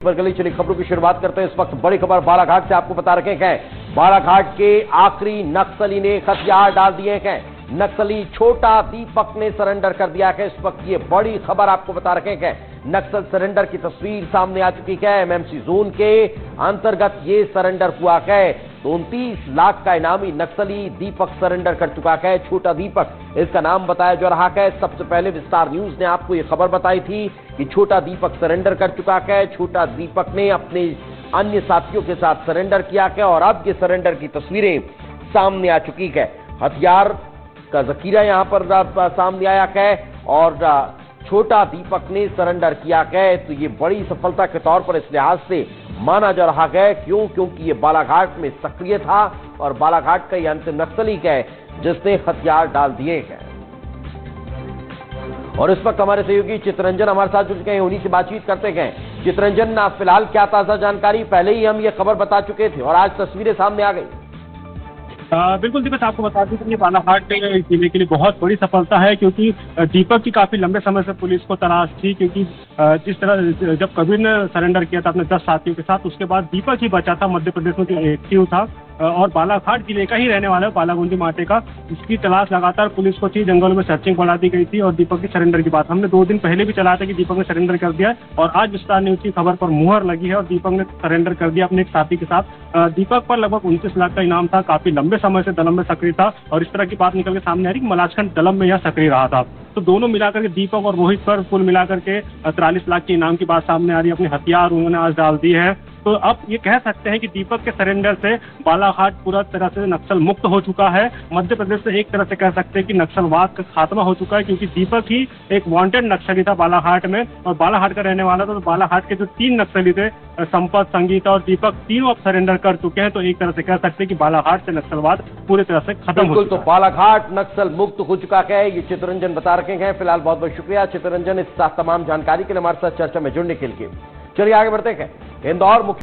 गली चली खबरों की शुरुआत करते हैं। इस वक्त बड़ी खबर बालाघाट से आपको बता रखे हैं। बालाघाट के आखिरी नक्सली ने हथियार डाल दिए हैं। नक्सली छोटा दीपक ने सरेंडर कर दिया है। इस वक्त ये बड़ी खबर आपको बता रखे हैं। नक्सल सरेंडर की तस्वीर सामने आ चुकी है। एमएमसी जोन के अंतर्गत ये सरेंडर हुआ है। 29 लाख का इनामी नक्सली दीपक सरेंडर कर चुका है। छोटा दीपक इसका नाम बताया जा रहा है। सबसे पहले विस्तार न्यूज ने आपको यह खबर बताई थी कि छोटा दीपक सरेंडर कर चुका है। छोटा दीपक ने अपने अन्य साथियों के साथ सरेंडर किया है और अब ये सरेंडर की तस्वीरें सामने आ चुकी है। हथियार का जखीरा यहां पर सामने आया है और छोटा दीपक ने सरेंडर किया है। तो ये बड़ी सफलता के तौर पर इस लिहाज से माना जा रहा है। क्योंकि ये बालाघाट में सक्रिय था और बालाघाट का ये अंतिम नक्सली है जिसने हथियार डाल दिए हैं। और इस वक्त हमारे सहयोगी चित्ररंजन हमारे साथ जुड़ चुके हैं। उन्हीं से बातचीत करते गए। चित्ररंजन, फिलहाल क्या ताजा जानकारी? पहले ही हम ये खबर बता चुके थे और आज तस्वीरें सामने आ गई। बिल्कुल दिवस, आपको बता दें कि ये बालाघाट जिले के लिए बहुत बड़ी सफलता है, क्योंकि दीपक की काफी लंबे समय से पुलिस को तलाश थी। क्योंकि जिस तरह जब कबीर ने सरेंडर किया था अपने 10 साथियों के साथ, उसके बाद दीपक ही बचा था। मध्य प्रदेश में जो एक्टिव था और बालाघाट जिले का ही रहने वाला है, बालागुंडी माटे का। इसकी तलाश लगातार पुलिस को थी। जंगलों में सर्चिंग बढ़ा दी गई थी और दीपक की सरेंडर की बात हमने 2 दिन पहले भी चलाया था कि दीपक ने सरेंडर कर दिया और आज विस्तार न्यूज की खबर पर मुहर लगी है और दीपक ने सरेंडर कर दिया अपने एक साथी के साथ। दीपक पर लगभग 29 लाख का इनाम था। काफी लंबे समय से दलम में सक्रिय था और इस तरह की बात निकल के सामने आ रही कि मलाजखंड दलम में यह सक्रिय रहा था। तो दोनों मिलाकर के दीपक और रोहित पर कुल मिलाकर के 43 लाख के इनाम की बात सामने आ रही है। अपने हथियार उन्होंने आज डाल दी है। तो अब ये कह सकते हैं कि दीपक के सरेंडर से बालाघाट पूरा तरह से नक्सल मुक्त हो चुका है। मध्य प्रदेश से एक तरह से कह सकते हैं कि नक्सलवाद का खात्मा हो चुका है, क्योंकि दीपक ही एक वांटेड नक्सली था बालाघाट में और बालाघाट का रहने वाला था। तो बालाघाट के जो 3 नक्सली थे, संपत, संगीता और दीपक, तीनों अब सरेंडर कर चुके हैं। तो एक तरह से कह सकते हैं कि बालाघाट से नक्सलवाद पूरी तरह से खत्म हो चुका है। तो बालाघाट नक्सल मुक्त हो चुका है, ये चित्ररंजन बता रखे हैं। फिलहाल बहुत बहुत शुक्रिया चित्ररंजन, इस तमाम जानकारी के लिए हमारे साथ चर्चा में जुड़ने के लिए। चलिए आगे बढ़ते हैं। इंदौर मुख्य